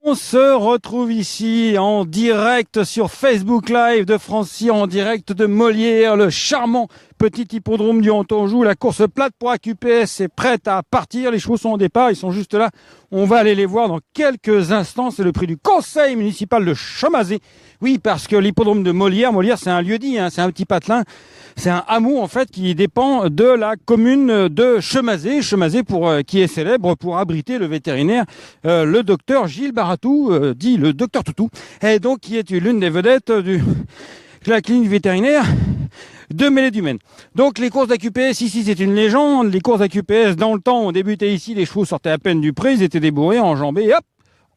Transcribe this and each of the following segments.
On se retrouve ici en direct sur Facebook Live de Francy, en direct de Molière, le charmant petit hippodrome du Haut-Anjou. La course plate pour AQPS est prête à partir. Les chevaux sont au départ, ils sont juste là. On va aller les voir dans quelques instants. C'est le prix du conseil municipal de Chemazé. Oui, parce que l'hippodrome de Molière, c'est un lieu-dit, hein, c'est un petit patelin. C'est un hameau en fait qui dépend de la commune de Chemazé. Chemazé qui est célèbre pour abriter le vétérinaire, le docteur Gilles Baratou, dit le docteur Toutou, et donc qui est l'une des vedettes de la clinique vétérinaire de Mêlée-du-Maine. Donc les courses d'AQPS ici c'est une légende. Les courses d'AQPS dans le temps ont débuté ici, les chevaux sortaient à peine du pré, ils étaient débourrés, enjambés, et hop,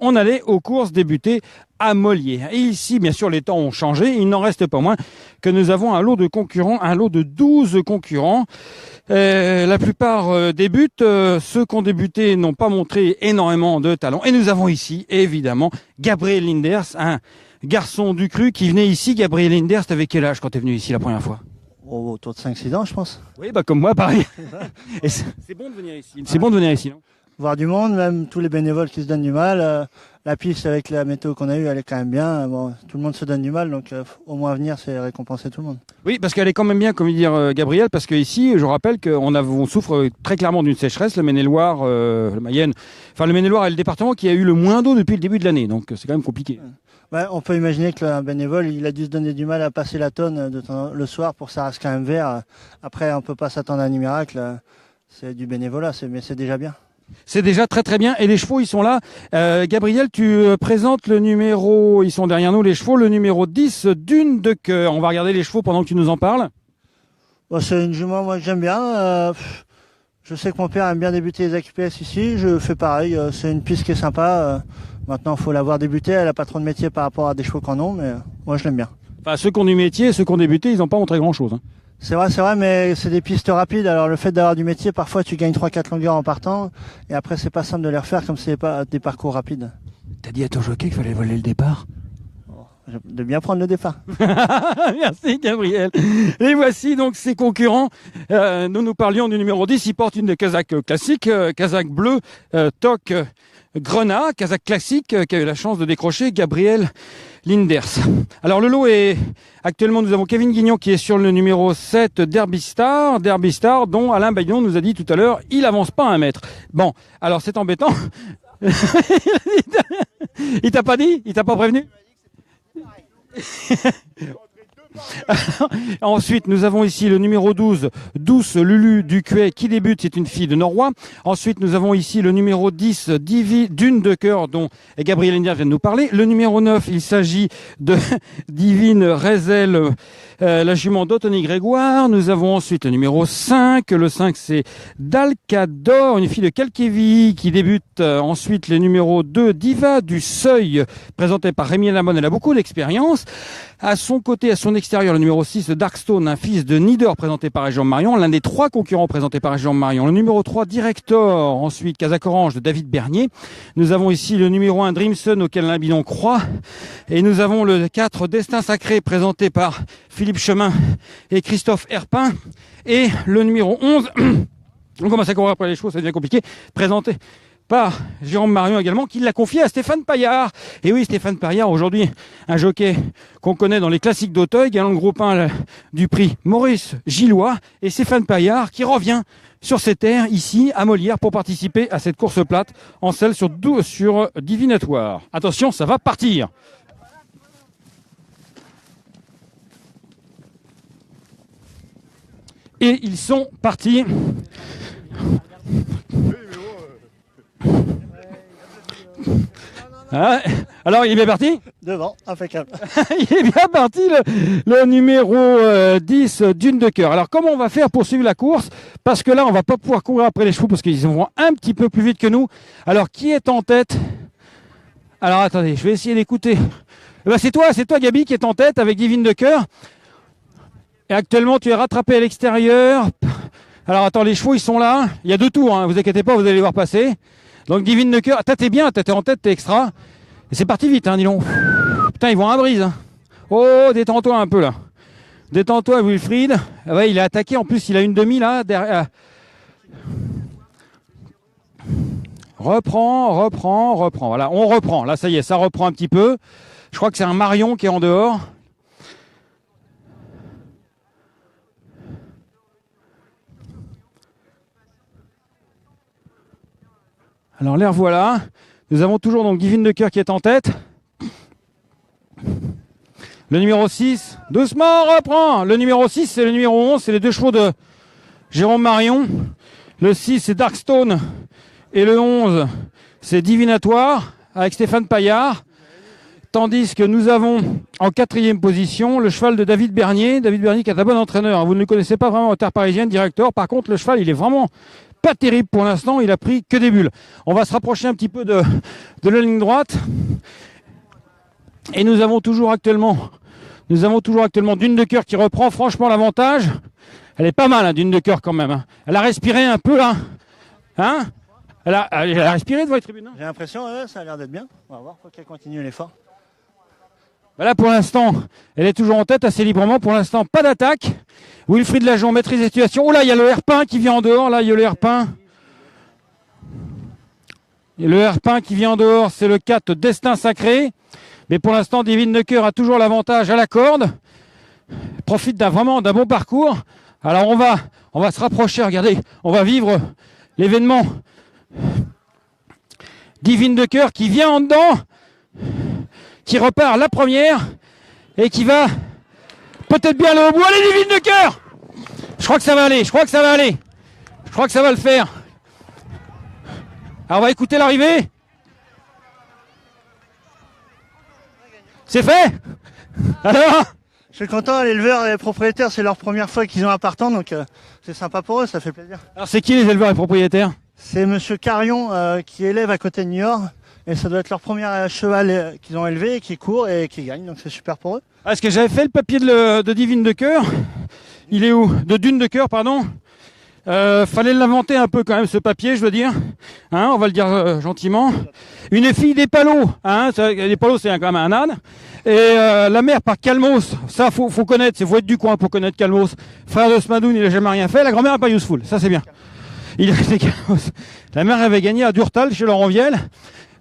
on allait aux courses débuter à Molière. Et ici, bien sûr, les temps ont changé. Il n'en reste pas moins que nous avons un lot de concurrents, un lot de 12 concurrents. La plupart débutent. Ceux qui ont débuté n'ont pas montré énormément de talent. Et nous avons ici, évidemment, Gabriel Linders, un garçon du cru qui venait ici. Gabriel Linders, t'avais quel âge quand t'es venu ici la première fois? Autour de 5-6 ans, je pense. Oui, comme moi, pareil. Et c'est bon de venir ici. C'est bon de venir ici, non? Voir du monde, même tous les bénévoles qui se donnent du mal. La piste avec la météo qu'on a eue, elle est quand même bien. Bon, tout le monde se donne du mal, donc au moins venir, c'est récompenser tout le monde. Oui, parce qu'elle est quand même bien, comme dire Gabriel, parce que ici, je rappelle on souffre très clairement d'une sécheresse. Le Maine-et-Loire, le Mayenne, enfin le Maine-et-Loire est le département qui a eu le moins d'eau depuis le début de l'année, donc c'est quand même compliqué. Ouais, on peut imaginer que un bénévole, il a dû se donner du mal à passer la tonne le soir pour ça reste quand même vert. Après, on peut pas s'attendre à un miracle. C'est du bénévolat, mais c'est déjà bien. C'est déjà très très bien. Et les chevaux, ils sont là. Gabriel, tu présentes le numéro, ils sont derrière nous, les chevaux, le numéro 10, Dune de Cœur. On va regarder les chevaux pendant que tu nous en parles. Bon, c'est une jument, moi, que j'aime bien. Je sais que mon père aime bien débuter les AQPS ici. Je fais pareil. C'est une piste qui est sympa. Maintenant, il faut la voir débuter. Elle n'a pas trop de métier par rapport à des chevaux qui en ont, mais moi, je l'aime bien. Enfin, ceux qui ont du métier, ceux qui ont débuté, ils n'ont pas montré grand-chose. Hein. C'est vrai, mais c'est des pistes rapides. Alors le fait d'avoir du métier, parfois tu gagnes 3-4 longueurs en partant, et après c'est pas simple de les refaire comme c'est pas des parcours rapides. T'as dit à ton jockey qu'il fallait voler le départ? De bien prendre le départ. Merci Gabriel. Et voici donc ses concurrents. Nous parlions du numéro 10. Il porte une de casaque classique, casaque bleu, toque grenat, casaque classique, qui a eu la chance de décrocher Gabriel Linders. Alors le lot est... Actuellement, nous avons Kevin Guignon qui est sur le numéro 7, Derby Star, dont Alain Bayon nous a dit tout à l'heure, il avance pas 1 mètre. Bon, alors c'est embêtant. Il t'a pas dit? Il t'a pas prévenu? Ensuite, nous avons ici le numéro 12, Douce Lulu Ducuet, qui débute, c'est une fille de Norrois. Ensuite, nous avons ici le numéro 10, Dune de Cœur, dont Gabriel Linders vient de nous parler. Le numéro 9, il s'agit de Divine Rézel, la jument d'Anthony Grégoire. Nous avons ensuite le numéro 5. Le 5, c'est Dalcador, une fille de Calquéville, qui débute. Ensuite, le numéro 2, Diva du Seuil, présenté par Rémi Lamone. Elle a beaucoup d'expérience. À son côté, à son extérieur, le numéro 6, Darkstone, un fils de Nieder, présenté par Région Marion, l'un des 3 concurrents présentés par Région Marion. Le numéro 3, Director, ensuite Casaque Orange de David Bernier. Nous avons ici le numéro 1, Dreamson, auquel Alain Bidon croit. Et nous avons le 4, Destin Sacré, présenté par Philippe Chemin et Christophe Herpin. Et le numéro 11, on commence à courir après les chevaux, ça devient compliqué, présenté par Jérôme Marion également, qui l'a confié à Stéphane Paillard. Et oui, Stéphane Paillard, aujourd'hui, un jockey qu'on connaît dans les classiques d'Auteuil, gagnant le groupe 1 du prix Maurice Gillois, et Stéphane Paillard qui revient sur ses terres, ici, à Molière, pour participer à cette course plate en selle sur Divinatoire. Attention, ça va partir. Et ils sont partis. Ah, alors il est bien parti? Devant, impeccable. Il est bien parti le numéro 10, Dune de Cœur. Alors comment on va faire pour suivre la course? Parce que là on va pas pouvoir courir après les chevaux parce qu'ils vont un petit peu plus vite que nous. Alors qui est en tête? Alors attendez, je vais essayer d'écouter. Ben, c'est toi Gabi qui est en tête avec Divine de Cœur. Et actuellement tu es rattrapé à l'extérieur. Alors attends, les chevaux ils sont là. Il y a 2 tours, hein. Vous inquiétez pas, vous allez les voir passer. Donc Divine de Cœur, t'es bien, t'es en tête, t'es extra. Et c'est parti vite, hein, dis donc. Putain, ils vont à un brise. Hein. Oh, détends-toi un peu là. Détends-toi, Wilfried. Ah ouais, il a attaqué, en plus il a une demi là. Derrière. Reprends. Voilà, on reprend. Là, ça y est, ça reprend un petit peu. Je crois que c'est un Marion qui est en dehors. Alors l'air voilà. Nous avons toujours donc Divine de Cœur qui est en tête. Le numéro 6, doucement, reprend. Le numéro 6, c'est le numéro 11, c'est les deux chevaux de Jérôme Marion. Le 6, c'est Darkstone. Et le 11, c'est Divinatoire avec Stéphane Paillard. Tandis que nous avons en 4e position le cheval de David Bernier. David Bernier qui est un bon entraîneur. Vous ne le connaissez pas vraiment en terre parisienne, directeur. Par contre, le cheval, il est vraiment pas terrible pour l'instant. Il a pris que des bulles. On va se rapprocher un petit peu de la ligne droite. Et nous avons toujours actuellement Dune de Cœur qui reprend franchement l'avantage. Elle est pas mal, hein, Dune de Cœur quand même. Hein. Elle a respiré un peu là. Hein, elle a respiré devant les tribunes. Hein. J'ai l'impression, ouais, ça a l'air d'être bien. On va voir, faut qu'elle continue l'effort. Ben là, pour l'instant, elle est toujours en tête assez librement. Pour l'instant, pas d'attaque. Wilfried Lajon maîtrise la situation. Oh là, il y a le Herpin qui vient en dehors. Là, il y a le Herpin. Et le Herpin qui vient en dehors, c'est le 4 Destin Sacré. Mais pour l'instant, Divine de Cœur a toujours l'avantage à la corde. Profite vraiment d'un bon parcours. Alors on va se rapprocher, regardez, on va vivre l'événement. Divine de Cœur qui vient en dedans, qui repart la première et qui va peut-être bien aller au bout. Allez, Divine de Cœur! Je crois que ça va aller, je crois que ça va le faire. Alors on va écouter l'arrivée. C'est fait? Alors? Je suis content, l'éleveur et les propriétaires, c'est leur première fois qu'ils ont un partant, donc c'est sympa pour eux, ça fait plaisir. Alors c'est qui les éleveurs et propriétaires? C'est monsieur Carion qui élève à côté de Niort, et ça doit être leur premier cheval qu'ils ont élevé, qui court et qui gagne, donc c'est super pour eux. Est-ce que j'avais fait le papier de Divine de Cœur? Il est où? De Dune de Cœur, pardon. Fallait l'inventer un peu quand même ce papier, je veux dire. Hein, on va le dire gentiment. Une fille des Palos. Hein, les Palos, c'est quand même un âne. Et la mère par Calmos. Ça, faut connaître. C'est faut être du coin pour connaître Calmos. Frère de Smadoun, il a jamais rien fait. La grand-mère a pas useful. Ça, c'est bien. Il a fait Calmos. La mère avait gagné à Durtal chez Laurent Viel.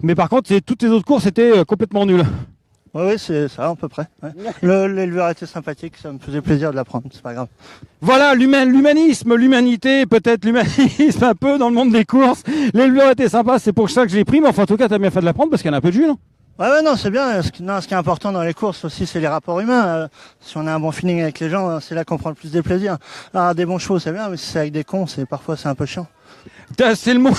Mais par contre, toutes les autres courses étaient complètement nulles. Oui, c'est ça, à peu près. Ouais. L'éleveur était sympathique, ça me faisait plaisir de l'apprendre, c'est pas grave. Voilà, l'humanisme, l'humanité, peut-être l'humanisme un peu dans le monde des courses. L'éleveur était sympa, c'est pour ça que je l'ai pris, mais enfin, en tout cas, t'as bien fait de l'apprendre parce qu'il y en a un peu de jus, non? Ouais, non, c'est bien. Ce qui est important dans les courses aussi, c'est les rapports humains. Si on a un bon feeling avec les gens, c'est là qu'on prend le plus de plaisir. Alors, des bons chevaux, c'est bien, mais si c'est avec des cons, parfois c'est un peu chiant. C'est le mot.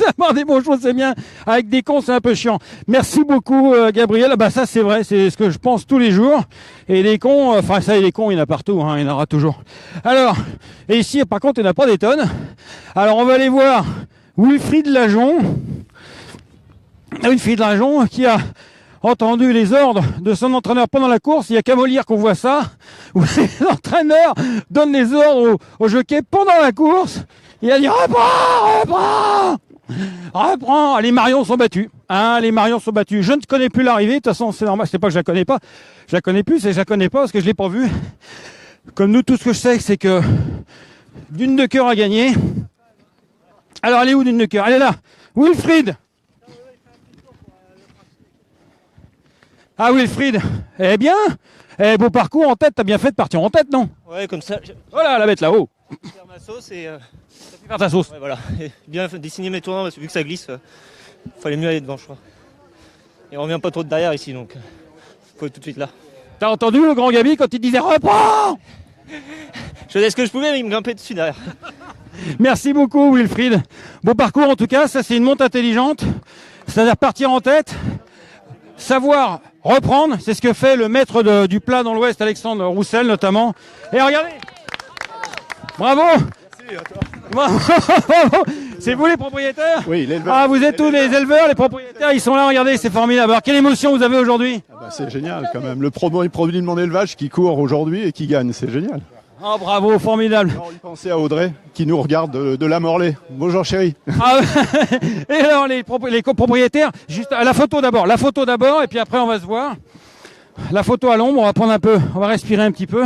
Avoir des bons choses, c'est bien. Avec des cons, c'est un peu chiant. Merci beaucoup, Gabriel. Bah ça, c'est vrai, c'est ce que je pense tous les jours. Et des cons, enfin ça, et des cons, il y en a partout, hein, il y en aura toujours. Alors, et ici, par contre, il n'y en a pas des tonnes. Alors, on va aller voir Wilfried Lajon. Wilfried Lajon qui a entendu les ordres de son entraîneur pendant la course. Il y a qu'à Molière qu'on voit ça, où l'entraîneur donne les ordres au jockey pendant la course. Il a dit reprends. Les Marions sont battus. Hein, les Marions sont battus. Je ne connais plus l'arrivée. De toute façon, c'est normal. C'est pas que je la connais pas. Je la connais plus. C'est que je la connais pas parce que je l'ai pas vue. Comme nous, tout ce que je sais, c'est que Dune de Cœur a gagné. Alors, elle est où Dune de Cœur? Elle est là. Wilfried. Ah, Wilfried. Eh bien, beau parcours en tête. T'as bien fait de partir en tête, non? Ouais, comme ça. Voilà, la bête là-haut. Faire ma sauce et. Faire ta sauce. Ouais, voilà. Et bien dessiner mes tournants parce que vu que ça glisse, fallait mieux aller devant, je crois. Et on revient pas trop de derrière ici, donc faut être tout de suite là. T'as entendu le grand Gabi quand il disait reprends? Je faisais ce que je pouvais, mais il me grimpait dessus derrière. Merci beaucoup, Wilfried. Beau parcours en tout cas. Ça, c'est une monte intelligente. C'est-à-dire partir en tête, savoir reprendre. C'est ce que fait le maître du plat dans l'Ouest, Alexandre Roussel notamment. Et regardez. Bravo. Bravo. C'est vous les propriétaires? Oui, l'éleveur. Ah, vous êtes tous les éleveurs, les propriétaires, ils sont là, regardez, c'est formidable. Alors, quelle émotion vous avez aujourd'hui? C'est génial quand même. Le produit de mon élevage qui court aujourd'hui et qui gagne, c'est génial. Oh, bravo, formidable. Alors, il pensait à Audrey qui nous regarde de la Morlaix. Bonjour chérie. Ah, et alors, les copropriétaires, juste la photo d'abord, et puis après on va se voir. La photo à l'ombre, on va prendre un peu, on va respirer un petit peu.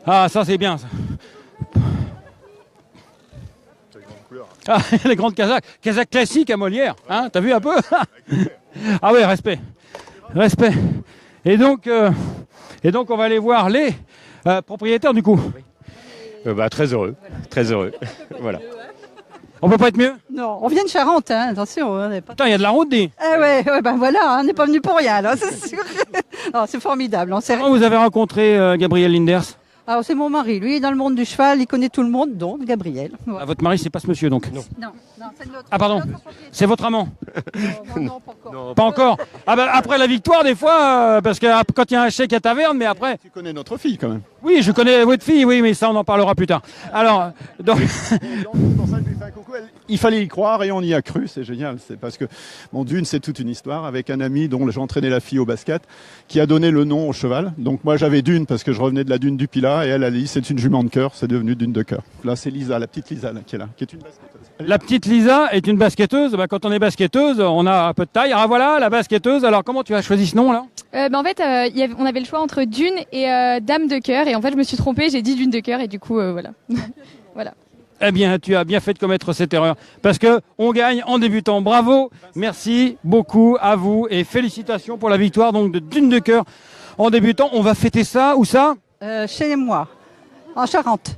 Ah, ça c'est bien ça. Ah, les grandes Kazakhs. Kazakhs classiques à Molière. Hein, t'as vu un peu? Ah oui, respect. Respect. Et donc on va aller voir les propriétaires du coup. Très heureux. Très heureux. Voilà. On peut pas être mieux? Non, on vient de Charente, hein, attention. On n'est pas... Putain, il y a de la route, dis. Eh ouais, ben voilà, on n'est pas venu pour rien, là, c'est sûr. Non, c'est formidable. Comment vous avez rencontré Gabriel Linders? Alors, c'est mon mari, lui, il est dans le monde du cheval, il connaît tout le monde, donc Gabriel. Voilà. Ah, votre mari, c'est pas ce monsieur, donc? Non, c'est notre. Ah, pardon. C'est votre amant? Non, pas encore. Pas encore? Ah, bah, après la victoire, des fois, parce que quand il y a un chèque à taverne, mais après. Tu connais notre fille quand même. Oui, je connais votre fille, oui, mais ça, on en parlera plus tard. Alors, donc. C'est pour ça que je lui fais un coucou. Il fallait y croire et on y a cru, c'est génial. C'est parce que mon Dune, c'est toute une histoire avec un ami dont j'entraînais la fille au basket, qui a donné le nom au cheval. Donc moi j'avais Dune parce que je revenais de la Dune du Pilat et elle a dit c'est une jument de cœur, c'est devenu Dune de cœur. Là c'est Lisa, la petite Lisa là, qui est là, qui est une basketteuse. La petite Lisa est une basketteuse. Bah, quand on est basketteuse, on a un peu de taille. Ah voilà, la basketteuse. Alors comment tu as choisi ce nom là? En fait, on avait le choix entre Dune et Dame de cœur. Et en fait, je me suis trompée, j'ai dit Dune de cœur. Et du coup, voilà. Voilà. Eh bien, tu as bien fait de commettre cette erreur. Parce que on gagne en débutant. Bravo. Merci beaucoup à vous. Et félicitations pour la victoire donc de Dune de cœur en débutant. On va fêter ça. Où ça? Chez moi, en Charente.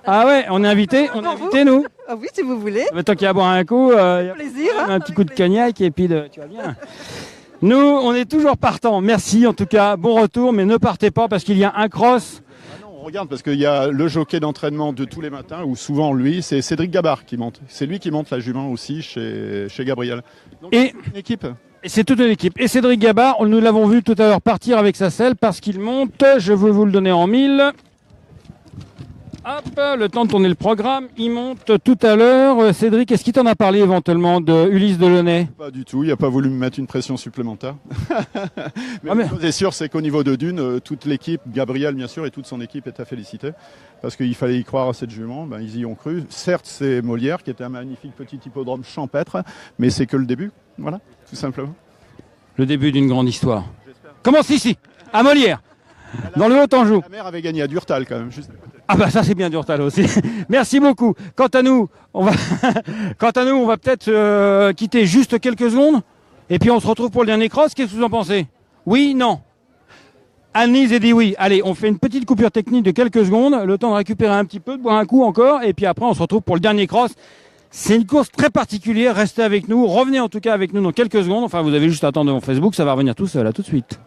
Ah ouais, on est invité. On est invité, nous. Ah oui, si vous voulez. Mais tant qu'il y a à boire un coup, y a Plaisir. Hein, un petit coup de cognac et puis tu vas bien. Nous, on est toujours partants. Merci en tout cas. Bon retour, mais ne partez pas parce qu'il y a un cross. On regarde parce qu'il y a le jockey d'entraînement de tous les matins, où souvent lui, c'est Cédric Gabard qui monte. C'est lui qui monte la jument aussi chez Gabriel. Donc, Et c'est une équipe. Et c'est toute une équipe. Et Cédric Gabard, nous l'avons vu tout à l'heure partir avec sa selle parce qu'il monte. Je veux vous le donner en 1000. Hop, le temps de tourner le programme. Il monte tout à l'heure. Cédric, est-ce qu'il t'en a parlé éventuellement de Ulysse Delaunay? Pas du tout, il n'a pas voulu me mettre une pression supplémentaire. Mais Ah, mais- une chose est sûre, c'est qu'au niveau de Dune, toute l'équipe, Gabriel bien sûr, et toute son équipe est à féliciter. Parce qu'il fallait y croire à cette jument, ben, ils y ont cru. Certes, c'est Molière qui était un magnifique petit hippodrome champêtre, mais c'est que le début, voilà, tout simplement. Le début d'une grande histoire. Commence ici, à Molière, dans le Haut-Anjou. La mère avait gagné à Durtal quand même, juste à côté. Ah bah ça c'est bien Durtal aussi. Merci beaucoup. Quant à nous, on va peut-être quitter juste quelques secondes et puis on se retrouve pour le dernier cross. Qu'est-ce que vous en pensez? Oui, non. Anne-Lise a dit oui. Allez, on fait une petite coupure technique de quelques secondes, le temps de récupérer un petit peu, de boire un coup encore et puis après on se retrouve pour le dernier cross. C'est une course très particulière, restez avec nous, revenez en tout cas avec nous dans quelques secondes. Enfin, vous avez juste à attendre mon Facebook, ça va revenir tout seul, à tout de suite.